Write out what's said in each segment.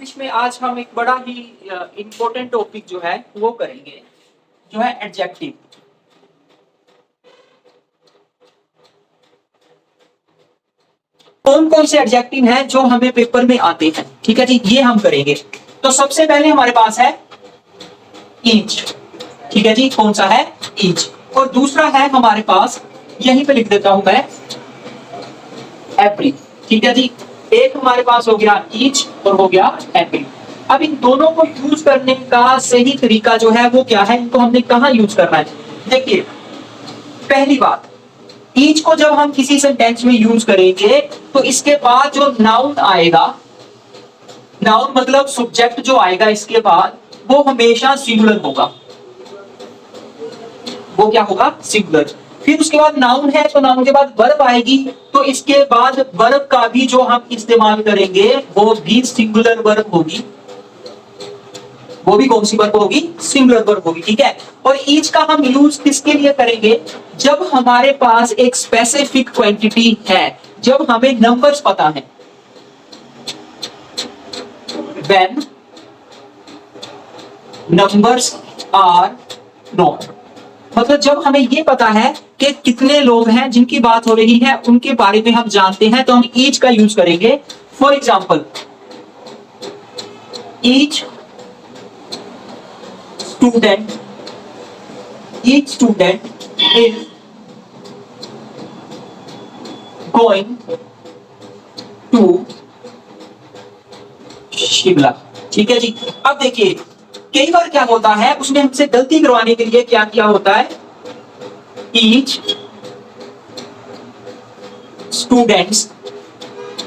English में आज हम एक बड़ा ही इम्पोर्टेंट टॉपिक जो है वो करेंगे, जो है एडजेक्टिव। कौन कौन से एडजेक्टिव हैं जो हमें पेपर में आते हैं, ठीक है जी, ये हम करेंगे। तो सबसे पहले हमारे पास है ईच, ठीक है जी, कौन सा है? ईच। और दूसरा है हमारे पास, यहीं पे लिख देता हूं मैं, एवरी, ठीक है जी। एक हमारे पास हो गया ईच और हो गया एवरी। अब इन दोनों को यूज करने का सही तरीका जो है वो क्या है, इनको हमने कहां यूज करना है? देखिए, पहली बात, ईच को जब हम किसी सेंटेंस में यूज करेंगे तो इसके बाद जो नाउन आएगा, नाउन मतलब सब्जेक्ट जो आएगा इसके बाद, वो हमेशा सिंगुलर होगा। वो क्या होगा? सिंगुलर। फिर उसके बाद नाउन है तो नाउन के बाद वर्ब आएगी, तो इसके बाद वर्ब का भी जो हम इस्तेमाल करेंगे वो भी सिंगुलर वर्ब होगी। वो भी कौन सी वर्ब होगी? सिंगुलर वर्ब होगी, ठीक है। और ईच का हम यूज किसके लिए करेंगे? जब हमारे पास एक स्पेसिफिक क्वांटिटी है, जब हमें नंबर्स पता है। When numbers are known, मतलब जब हमें ये पता है कि कितने लोग हैं जिनकी बात हो रही है, उनके बारे में हम जानते हैं, तो हम ईच का यूज करेंगे। For example, each student is going to Shimla, ठीक है जी। अब देखिए, कई बार क्या होता है, उसने हमसे गलती करवाने के लिए क्या किया होता है, each students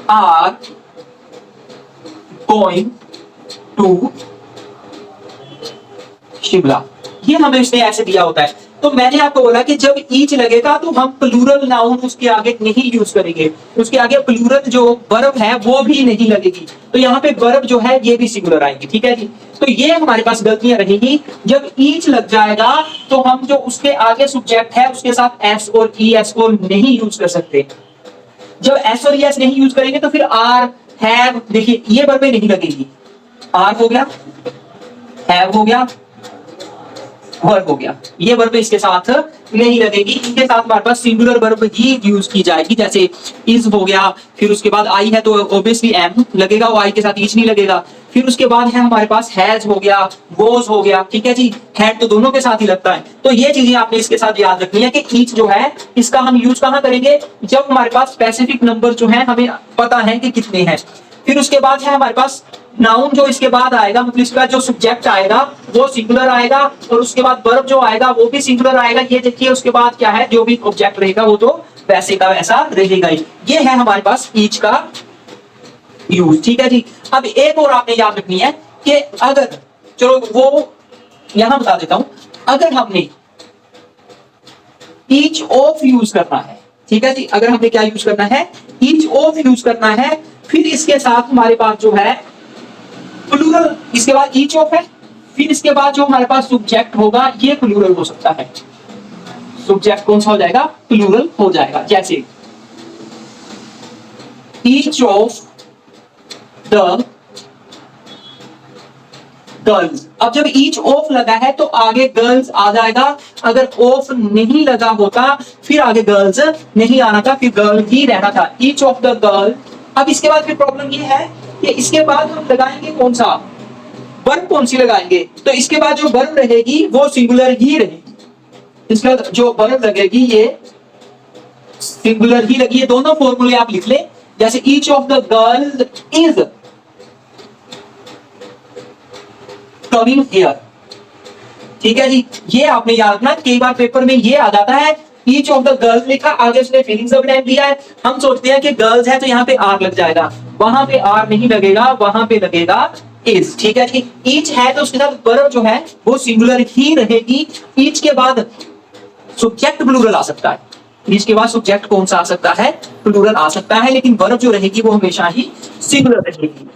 are going to Shimla, ये हमें उसने ऐसे दिया होता है। तो मैंने आपको बोला कि जब ईच लगेगा तो हम प्लूरल नाउन उसके आगे नहीं यूज करेंगे, उसके आगे प्लूरल जो वर्ब है वो भी नहीं लगेगी। तो यहाँ पे वर्ब जो है ये भी सिंगुलर आएगी, ठीक है जी। तो ये हमारे पास गलतियां रहेगी। जब ईच लग जाएगा तो हम जो उसके आगे सब्जेक्ट है उसके साथ एस और ई एस को नहीं यूज कर सकते। जब एस और ई एस नहीं यूज करेंगे तो फिर आर, हैव, देखिए ये वर्ब में नहीं लगेगी। आर हो गया, हैव हो गया, वर्ब हो गया, ये वर्ब इसके साथ नहीं लगेगी। इनके साथ हमारे पास सिंगुलर वर्ब ही यूज की जाएगी, जैसे इज हो गया, फिर उसके बाद आई है तो ऑब्वियसली एम लगेगा, वो आई के साथ ईच नहीं लगेगा। फिर उसके बाद है हमारे पास हैज हो गया, वॉज हो गया, ठीक है जी। हैड तो दोनों के साथ ही लगता है। तो ये चीजें आपने इसके साथ याद रखनी है कि ईच जो है इसका हम यूज कहां करेंगे? जब हमारे पास स्पेसिफिक नंबर जो है हमें पता है कि कितने हैं। फिर उसके बाद है हमारे पास नाउन जो इसके बाद आएगा, मतलब इसका जो सब्जेक्ट आएगा वो सिंगुलर आएगा, और उसके बाद वर्ब जो आएगा वो भी सिंगुलर आएगा। ये देखिए, उसके बाद क्या है, जो भी ऑब्जेक्ट रहेगा वो तो वैसे का वैसा रहेगा ही। ये है हमारे पास ईच का यूज, ठीक है जी। अब एक और आपने याद रखनी है कि अगर, चलो वो यहां बता देता हूं, अगर हमने ईच ऑफ यूज करना है, ठीक है जी, अगर हमने क्या यूज करना है, ईच ऑफ यूज करना है, फिर इसके साथ हमारे पास जो है प्लूरल, इसके बाद ईच ऑफ है, फिर इसके बाद जो हमारे पास सब्जेक्ट होगा ये प्लूरल हो सकता है। सब्जेक्ट कौन सा हो जाएगा? प्लूरल हो जाएगा। जैसे ईच ऑफ द गर्ल्स। अब जब ईच ऑफ लगा है तो आगे गर्ल्स आ जाएगा। अगर ऑफ नहीं लगा होता फिर आगे गर्ल्स नहीं आना था, फिर गर्ल ही रहना था। Each of the girl. अब इसके बाद फिर प्रॉब्लम ये है कि इसके बाद हम लगाएंगे कौन सा वर्ब, कौन सी लगाएंगे? तो इसके बाद जो वर्ब रहेगी वो सिंगुलर ही रहेगी। इसके बाद जो वर्ब लगेगी ये सिंगुलर ही लगी। ये दोनों फॉर्मूले आप लिख ले, जैसे each of the girl is coming here, ठीक है जी। ये आपने याद रखना, कई बार पेपर में ये आ जाता है, ईच ऑफ द गर्ल्स लिखा, आगे उसने फीलिंग्स ऑफ टाइम दिया है, हम सोचते हैं कि गर्ल्स है तो यहाँ पे आर लग जाएगा, वहां पे आर नहीं लगेगा, वहां पे लगेगा इज, ठीक है जी। ईच है तो उसके साथ वर्ब जो है वो सिंगुलर ही रहेगी। ईच के बाद सब्जेक्ट प्लूरल आ सकता है, ईच के बाद सब्जेक्ट कौन सा आ सकता है? प्लूरल आ सकता है, लेकिन वर्ब जो रहेगी वो हमेशा ही सिंगुलर रहेगी।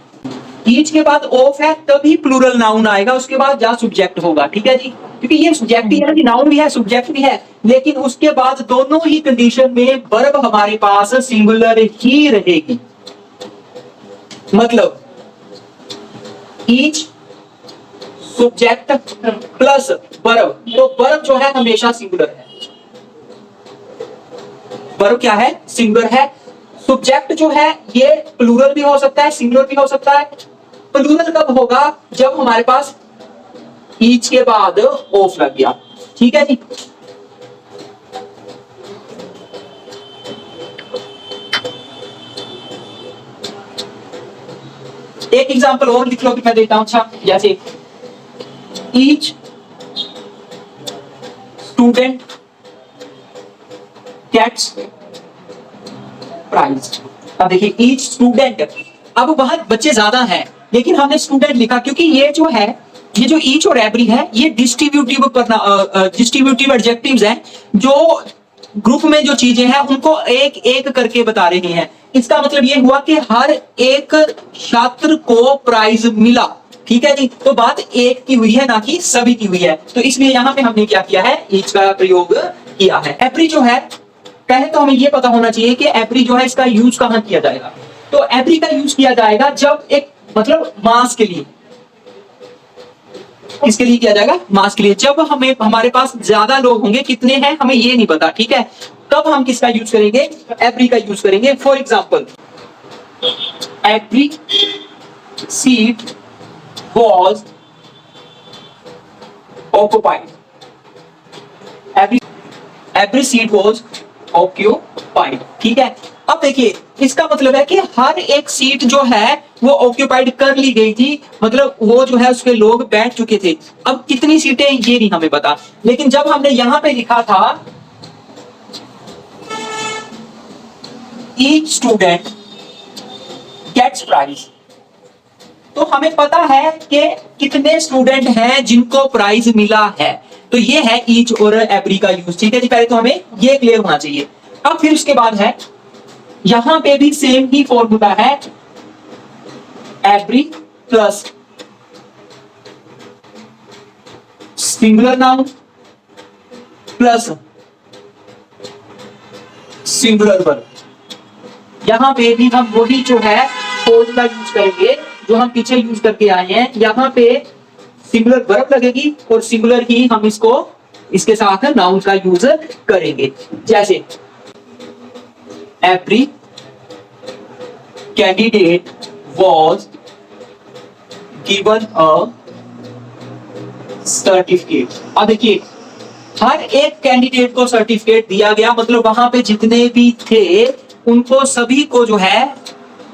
ईच के बाद ऑफ है तभी प्लूरल नाउन आएगा, उसके बाद जहां सब्जेक्ट होगा, ठीक है जी। क्योंकि ये सब्जेक्ट ही है, नाउन भी है सब्जेक्ट भी है, लेकिन उसके बाद दोनों ही कंडीशन में वर्ब हमारे पास सिंगुलर ही रहेगी। मतलब ईच सब्जेक्ट प्लस वर्ब, तो वर्ब जो है हमेशा सिंगुलर है, वर्ब क्या है, सिंगुलर है। सब्जेक्ट जो है ये प्लूरल भी हो सकता है, सिंगुलर भी हो सकता है। प्लूरल कब होगा, जब हमारे पास ईच के बाद ऑफ लग गया, ठीक है जी। एक एग्जांपल और लिख लो कि मैं देता हूं, अच्छा जैसे ईच स्टूडेंट गेट्स प्राइज। अब देखिए ईच स्टूडेंट, अब वहां बच्चे ज्यादा हैं लेकिन हमने स्टूडेंट लिखा क्योंकि ये जो है, ये जो ईच और एवरी है ये डिस्ट्रीब्यूटिव एडजेक्टिव्स हैं जो ग्रुप में जो चीजें हैं उनको एक एक करके बता रहे हैं। इसका मतलब ये हुआ कि हर एक छात्र को प्राइज मिला, ठीक है जी। तो बात एक की हुई है ना कि सभी की हुई है, तो इसलिए यहां पे हमने क्या किया है, ईच का प्रयोग किया है। एवरी जो है, पहले तो हमें ये पता होना चाहिए कि एवरी जो है इसका यूज कहां किया जाएगा। तो एवरी का यूज किया जाएगा जब एक मतलब मास के लिए, किसके लिए किया जाएगा, मास के लिए। जब हमें हमारे पास ज्यादा लोग होंगे, कितने हैं हमें ये नहीं पता, ठीक है, तब हम किसका यूज करेंगे, एवरी का यूज करेंगे। For example every seat was occupied, every seat was occupied, ठीक है। अब देखिए इसका मतलब है कि हर एक सीट जो है वो ऑक्युपाइड कर ली गई थी, मतलब वो जो है उसके लोग बैठ चुके थे। अब कितनी सीटें ये नहीं हमें पता, लेकिन जब हमने यहां पे लिखा था ईच स्टूडेंट गेट्स प्राइज, तो हमें पता है कि कितने स्टूडेंट हैं जिनको प्राइज मिला है। तो ये है ईच और एवरी का यूज, ठीक है जी। पहले तो हमें ये क्लियर होना चाहिए। अब फिर उसके बाद है, यहां पे भी सेम ही फॉर्मूला है, every plus singular noun plus singular verb. यहां पे भी हम वही जो है फॉर्मूला यूज करेंगे जो हम पीछे यूज करके आए हैं। यहां पे सिंगुलर वर्ब लगेगी और सिंगुलर ही हम इसको इसके साथ नाउन का यूज करेंगे। जैसे every candidate was given a certificate. अब देखिए हर एक कैंडिडेट को सर्टिफिकेट दिया गया, मतलब वहां पे जितने भी थे उनको सभी को जो है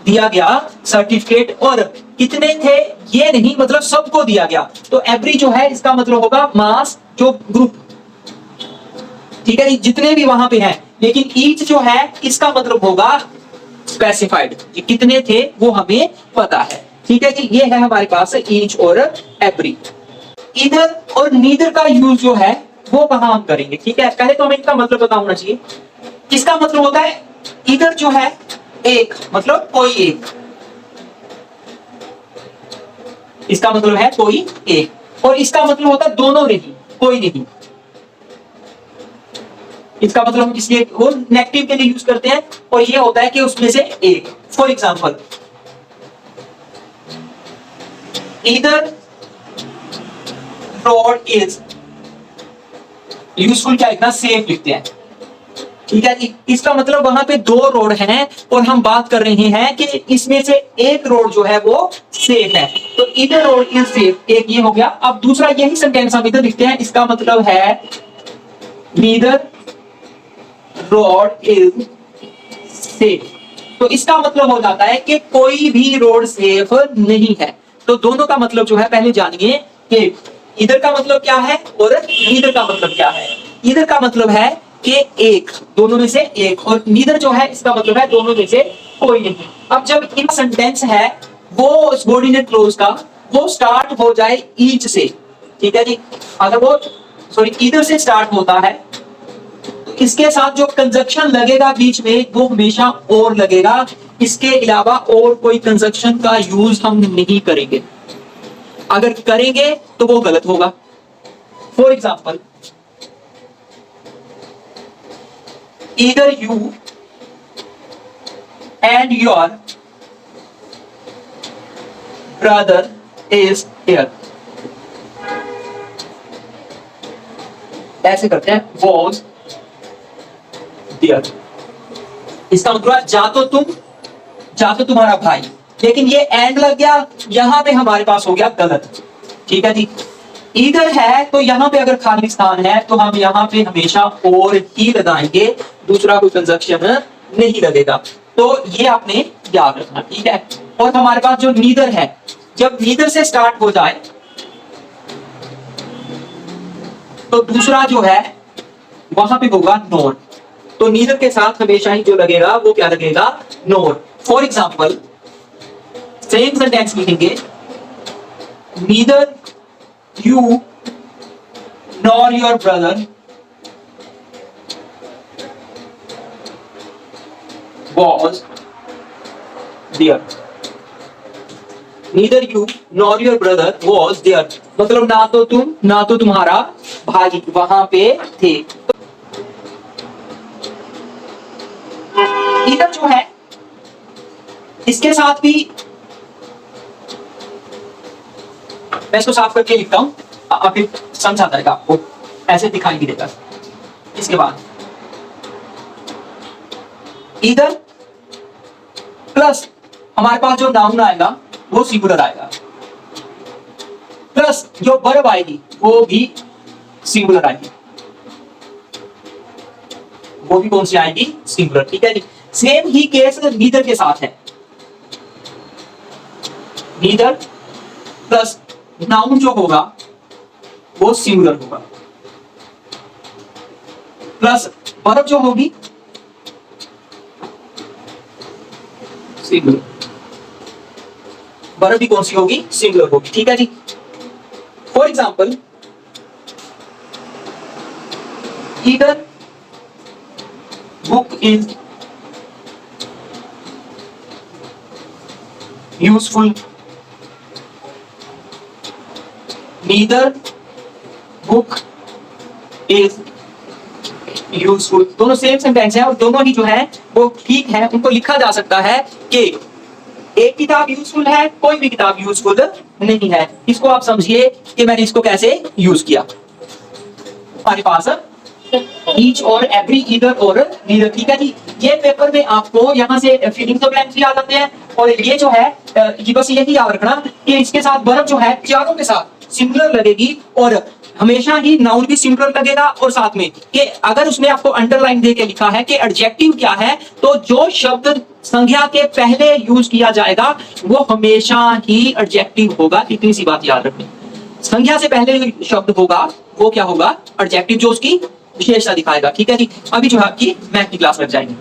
दिया गया सर्टिफिकेट। और कितने थे ये नहीं, मतलब सबको दिया गया। तो एवरी जो है इसका मतलब होगा मास, जो ग्रुप, ठीक है, जितने भी वहां पे हैं। लेकिन ईच जो है इसका मतलब होगा स्पेसिफाइड, कितने थे वो हमें पता है, ठीक है जी। ये है हमारे पास ईच और एवरी। इधर और नीदर का यूज जो है वो कहां हम करेंगे, ठीक है। पहले तो हमें इनका मतलब पता होना चाहिए। इसका मतलब होता है इधर जो है एक, मतलब कोई एक, इसका मतलब है कोई एक, और इसका मतलब होता है दोनों नहीं, कोई नहीं। इसका मतलब हम इसलिए वो नेगेटिव के लिए यूज करते हैं, और ये होता है कि उसमें से एक। For example either road is, useful क्या लिखना, सेफ लिखते हैं, ठीक है जी। इसका मतलब वहां पे दो रोड हैं और हम बात कर रहे हैं कि इसमें से एक रोड जो है वो सेफ है। तो ईदर रोड इज सेफ, एक ये हो गया। अब दूसरा यही सेंटेंस हम इधर लिखते हैं, इसका मतलब है नीदर रोड इज सेफ। तो इसका मतलब हो जाता है कि कोई भी रोड सेफ नहीं है। तो दोनों का मतलब जो है पहले जानिए कि इधर का मतलब क्या है और नीदर का मतलब क्या है। इधर का मतलब है कि एक, दोनों में से एक, और नीदर जो है इसका मतलब है दोनों में से कोई नहीं। अब जब इन सेंटेंस है वो सबऑर्डिनेट क्लॉज का वो स्टार्ट हो जाए ईच से, ठीक है जी। अगर वो इधर से स्टार्ट होता है तो इसके साथ जो कंजक्शन लगेगा बीच में वो हमेशा और लगेगा। इसके अलावा और कोई कंजक्शन का यूज हम नहीं करेंगे, अगर करेंगे तो वो गलत होगा। For example either you and your brother is here, ऐसे करते हैं, वॉज देयर। इसका मतलब जा तो तुम्हारा भाई, लेकिन ये एंड लग गया, यहां पे हमारे पास हो गया गलत। ठीक है जी, इधर है तो यहां पे अगर खाली स्थान है तो हम यहां पे हमेशा और ही लगाएंगे, दूसरा कोई कंजक्शन नहीं लगेगा। तो ये आपने याद रखना, ठीक है। और हमारे पास जो नीदर है, जब नीदर से स्टार्ट हो जाए तो दूसरा जो है वहां पे होगा नोर। तो नीदर के साथ हमेशा ही जो लगेगा वो क्या लगेगा, नोर। फॉर एग्जाम्पल सेम सेंटेंस लिखेंगे, neither you nor your brother was there, neither you nor your brother was there, मतलब ना तो तुम ना तो तुम्हारा भाई वहां पे थे। इधर जो है इसके साथ भी मैं इसको साफ करके लिखता हूं, आप समझ आता है आपको, ऐसे दिखाई भी देता। इसके बाद इधर प्लस हमारे पास जो नाउन आएगा वो सिंगुलर आएगा, प्लस जो वर्ब आएगी वो भी सिंगुलर आएगी, वो भी कौन सी आएगी, सिंगुलर। ठीक है जी। सेम ही केस नीदर के साथ है, नीदर प्लस नाउन जो होगा वो सिंगुलर होगा, प्लस वर्ब जो होगी सिंगुलर, वर्ब भी कौन सी होगी, सिंगुलर होगी। ठीक है जी। For example either book is useful, neither book is useful। दोनों सेम सेंटेंस है और दोनों ही जो है वो ठीक है, उनको लिखा जा सकता है कि एक किताब यूजफुल है, कोई भी किताब यूजफुल नहीं है। इसको आप समझिए कि मैंने इसको कैसे यूज किया। हमारे पास ईच और एवरी, ईदर और नीदर। ठीक है जी। ये पेपर में आपको यहाँ से फिलिंग द ब्लैंक्स भी आ जाते हैं, और ये जो है ये बस यही याद रखना कि इसके साथ वर्ब जो है चारों के साथ सिंगुलर लगेगी, और हमेशा ही नाउन भी सिंगुलर लगेगा। और साथ में कि अगर उसने आपको अंडरलाइन देके लिखा है कि एडजेक्टिव क्या है, तो जो शब्द संज्ञा के पहले यूज किया जाएगा वो हमेशा ही एडजेक्टिव होगा। इतनी सी बात याद रखनी, संज्ञा से पहले शब्द होगा वो क्या होगा, एडजेक्टिव, जो उसकी विशेषता दिखाएगा। ठीक है जी। अभी जो है आपकी मैथ की क्लास लग जाएगी।